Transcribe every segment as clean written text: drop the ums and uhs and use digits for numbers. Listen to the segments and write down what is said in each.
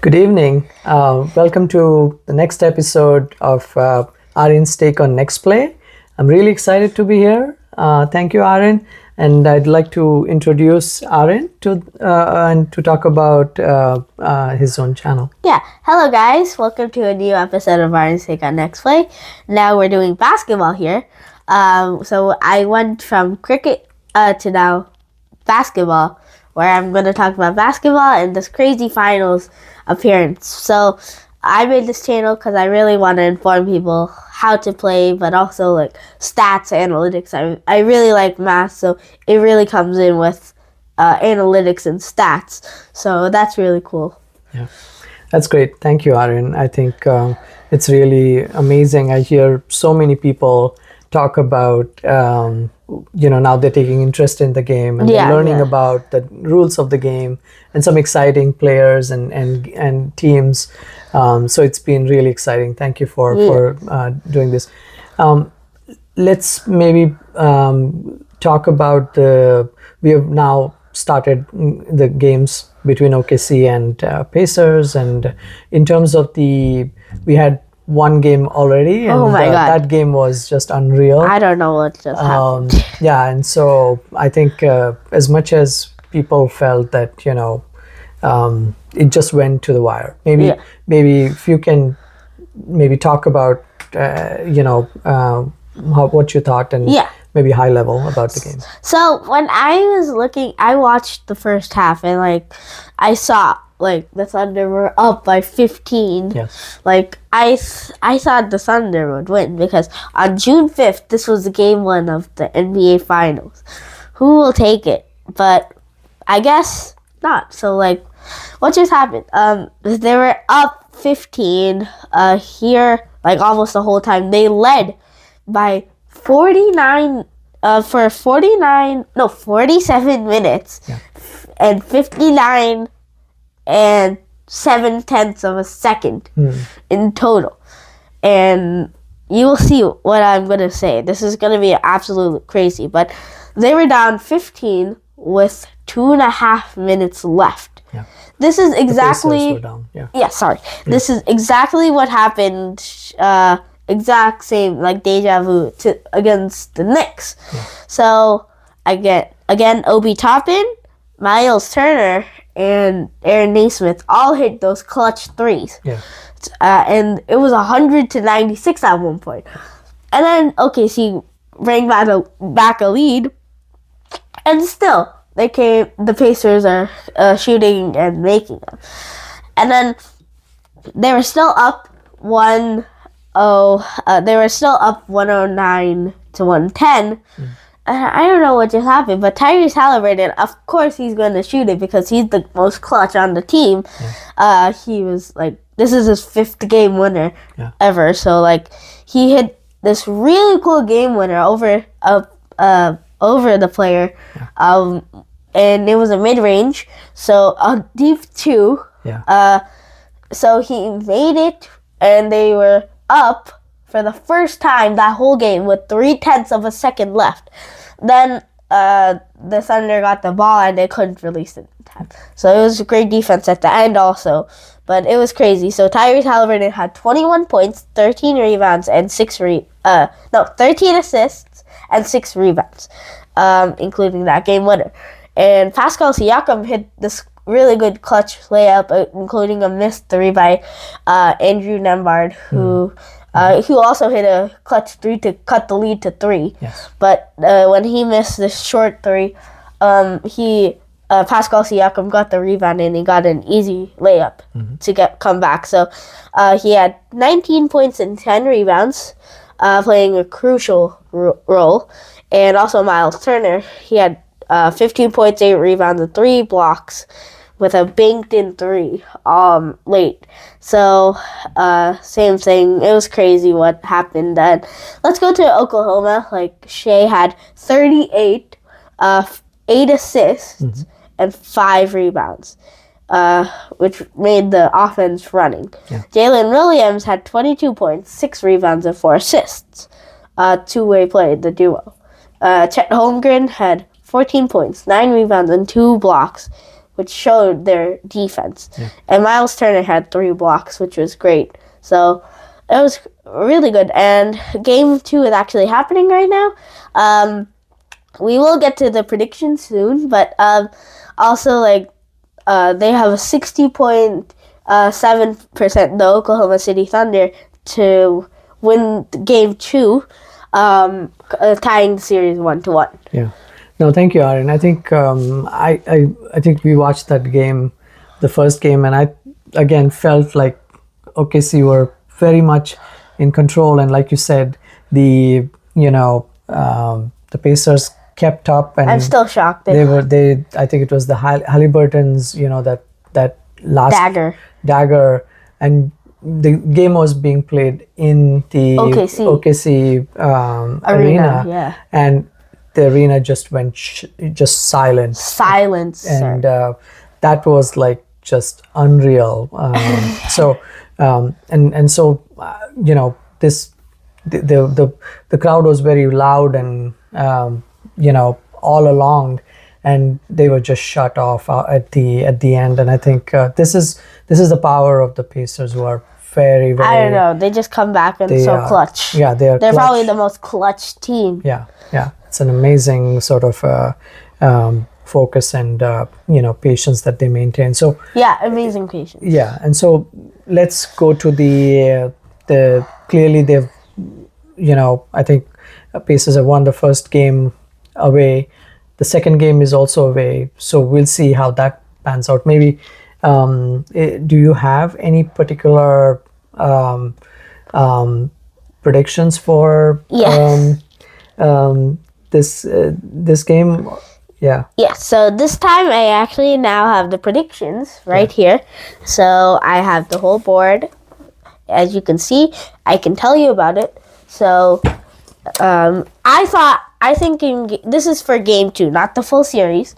Good evening. Welcome to the next episode of Aarin's take on Next Play. I'm really excited to be here. Thank you, Aarin. And I'd like to introduce Aarin and to talk about his own channel. Yeah. Hello, guys. Welcome to a new episode of Aarin's Take on Next Play. Now we're doing basketball here. So I went from cricket to now basketball, where I'm going to talk about basketball and this crazy finals appearance. So I made this channel because I really want to inform people how to play, but also like stats, analytics. I really like math, so it really comes in with analytics and stats. So that's really cool. Yeah, that's great. Thank you, Aarin. I think it's really amazing. I hear so many people talk about, now they're taking interest in the game and they're learning about the rules of the game and some exciting players and teams. So it's been really exciting. Thank you for doing this. Let's maybe talk about we have now started the games between OKC and Pacers, and in terms of we had one game already, and God. that game was just unreal. I don't know what just happened. Yeah, and so I think as much as people felt that it just went to the wire. Maybe if you can maybe talk about what you thought and maybe high level about the game. So when I was looking, I watched the first half and I saw the Thunder were up by 15. Yes. I thought the Thunder would win because on June 5th, this was the game 1 of the NBA Finals. Who will take it? But I guess not. So what just happened? They were up 15 here almost the whole time. They led by 47 minutes and 59 and 7/10 of a second in total. And you will see what I'm going to say. This is going to be absolutely crazy. But they were down 15 with 2.5 minutes left. Yeah. This is exactly... The Pacers were down. Yeah. Sorry. Yeah. This is exactly what happened, exact same, deja vu against the Knicks. Yeah. So, again, Obi Toppin, Miles Turner, and Aaron Naismith all hit those clutch threes. Yeah. And it was 100-96 at one point. And then OKC bring back a lead. And still, the Pacers are shooting and making them. And then they were still up 109-110. I don't know what just happened, but Tyrese Halliburton, of course he's going to shoot it because he's the most clutch on the team. Yeah. He was this is his 5th game winner ever. So he hit this really cool game winner over the player. Yeah. And it was a mid-range, so a deep 2. Yeah. So he made it, and they were up for the first time that whole game with 0.3 of a second left. Then the Thunder got the ball and they couldn't release it in time. So it was a great defense at the end also, but it was crazy. So Tyrese Halliburton had 21 points, 13 rebounds, and 13 assists and 6 rebounds, including that game winner. And Pascal Siakam hit this really good clutch layup, including a missed 3 by Andrew Nembhard, who also hit a clutch 3 to cut the lead to 3. Yes. But when he missed this short 3, Pascal Siakam got the rebound and he got an easy layup to come back. So he had 19 points and 10 rebounds, playing a crucial role. And also Miles Turner, he had 15 points, 8 rebounds, and 3 blocks with a banked-in 3 late. So, same thing. It was crazy what happened. And let's go to Oklahoma. Shea had 38, 8 assists, and 5 rebounds, which made the offense running. Yeah. Jalen Williams had 22 points, 6 rebounds, and 4 assists. Two-way play, the duo. Chet Holmgren had 14 points, 9 rebounds, and 2 blocks which showed their defense. Yeah. And Miles Turner had 3 blocks, which was great. So it was really good. And game 2 is actually happening right now. We will get to the predictions soon, but also they have a 60.7% the Oklahoma City Thunder to win game 2, tying the series 1-1. Yeah. No, thank you, Aaron. I think I think we watched that game, the first game, and I again felt like OKC were very much in control, and like you said, the the Pacers kept up, and I'm still shocked. they I think it was the Halliburton's that last dagger, and the game was being played in the OKC arena, yeah. And the arena just went just silent. And that was like just unreal. So this the crowd was very loud, and all along, and they were just shut off at the end. And I think this is the power of the Pacers, who are very, very, I don't know. They just come back and clutch. Yeah, they're clutch. Probably the most clutch team. Yeah. It's an amazing sort of focus and patience that they maintain. So yeah, amazing patience. Yeah, and so let's go to the clearly they've I think Pacers have won the first game away. The second game is also away, so we'll see how that pans out. Maybe do you have any particular predictions for this game? Yeah. So this time I actually now have the predictions right here. So I have the whole board. As you can see, I can tell you about it. So this is for game 2, not the full series,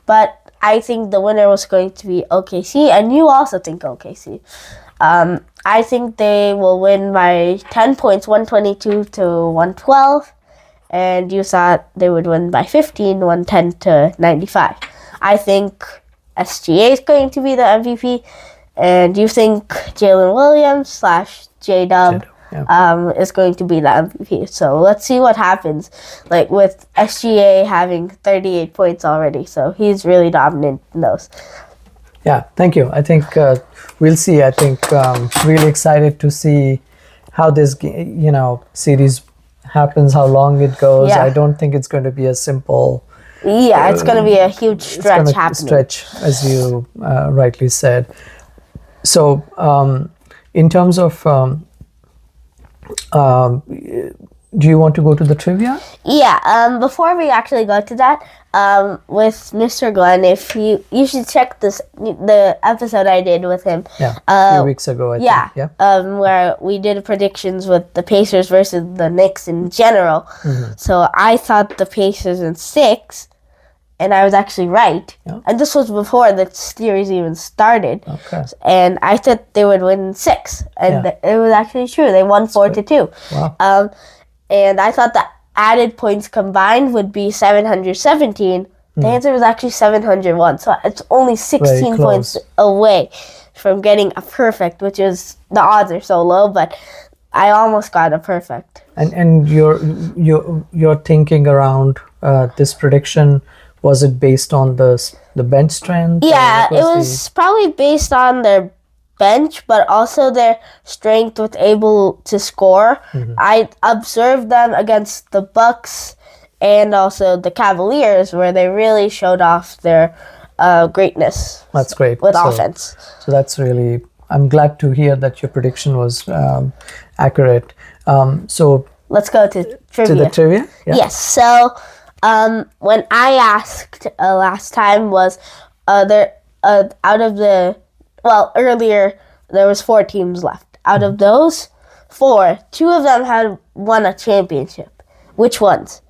but I think the winner was going to be OKC, and you also think OKC. I think they will win by 10 points, 122 to 112. And you thought they would win by 15, 110 to 95. I think SGA is going to be the MVP. And you think Jalen Williams / J-Dub is going to be the MVP. So let's see what happens. Like with SGA having 38 points already. So he's really dominant in those. Yeah, thank you. I think we'll see. I think really excited to see how this series happens, how long it goes. I don't think it's going to be a simple. Yeah, it's going to be a huge stretch happening. Stretch, as you rightly said. So, in terms of, do you want to go to the trivia? Yeah. Before we actually go to that, with Mr. Glenn, if you should check the episode I did with him. Yeah, a few weeks ago. I think. Yeah. Where we did predictions with the Pacers versus the Knicks in general. Mm-hmm. So I thought the Pacers in 6. And I was actually right. Yeah. And this was before the series even started. Okay. And I thought they would win 6. And it was actually true. They won 4-2. Wow. And I thought the added points combined would be 717. The answer was actually 701. So it's only 16 points away from getting a perfect, which is, the odds are so low, but I almost got a perfect. And your thinking around this prediction, was it based on the bench strength? Yeah, it was probably based on their bench, but also their strength with able to score. Mm-hmm. I observed them against the Bucks and also the Cavaliers, where they really showed off their greatness. That's great. With offense. So that's really, I'm glad to hear that your prediction was accurate. So let's go to trivia. To the trivia? Yeah. Yes. So when I asked last time was there out of the, earlier there was 4 teams left. Out of those 4, 2 of them had won a championship. Which ones?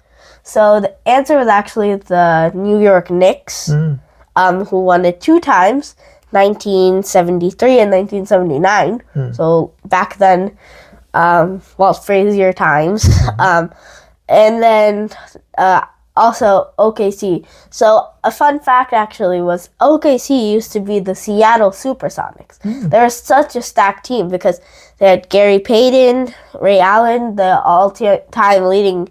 So the answer was actually the New York Knicks, who won it 2 times, 1973 and 1979. So back then, Frazier times. And then also OKC. So a fun fact actually was OKC used to be the Seattle Supersonics. They were such a stacked team because they had Gary Payton, Ray Allen, the all-time leading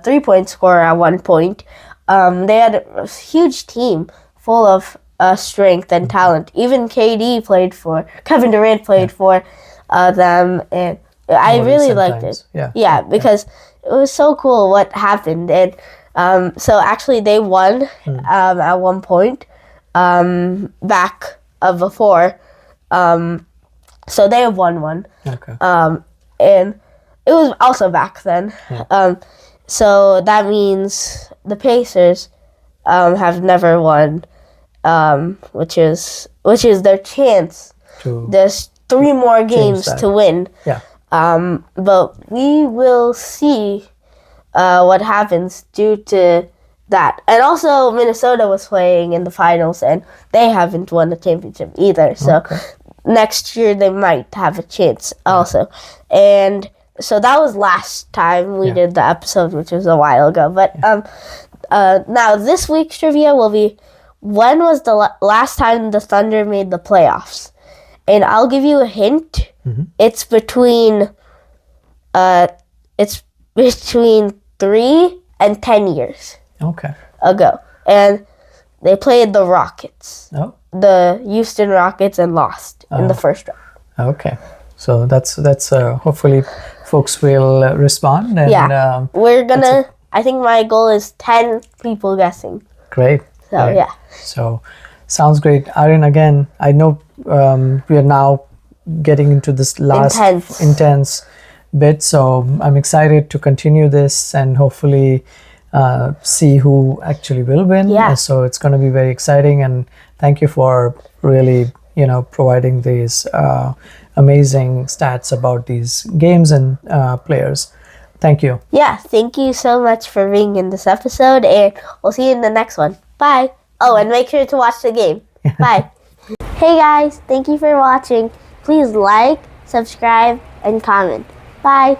three-point scorer at one point. They had a huge team full of strength and talent. Even Kevin Durant played for them, and I More really recent liked times. it. Yeah, because it was so cool what happened. And so actually they won at one point back before. So they have won one. Okay. And it was also back then. So that means the Pacers have never won, which is their chance. There's 3 more games to win. Yeah. But we will see what happens due to that. And also Minnesota was playing in the finals and they haven't won a championship either. So next year they might have a chance also. And so that was last time we did the episode, which was a while ago. But now this week's trivia will be, when was the last time the Thunder made the playoffs? And I'll give you a hint. It's between 3 and 10 years ago. And they played the Rockets. The Houston Rockets, and lost in the first round. Okay. So that's hopefully folks will respond. And, we're gonna, I think my goal is 10 people guessing. Great. So, great. So, sounds great. Aarin, again, I know we are now getting into this last intense bit, so I'm excited to continue this and hopefully see who actually will win. So it's going to be very exciting, and thank you for really, providing these amazing stats about these games and players. Thank you. Yeah, thank you so much for being in this episode, and we'll see you in the next one. Bye. Oh, and make sure to watch the game. Bye. Hey guys, thank you for watching. Please like, subscribe, and comment. Bye.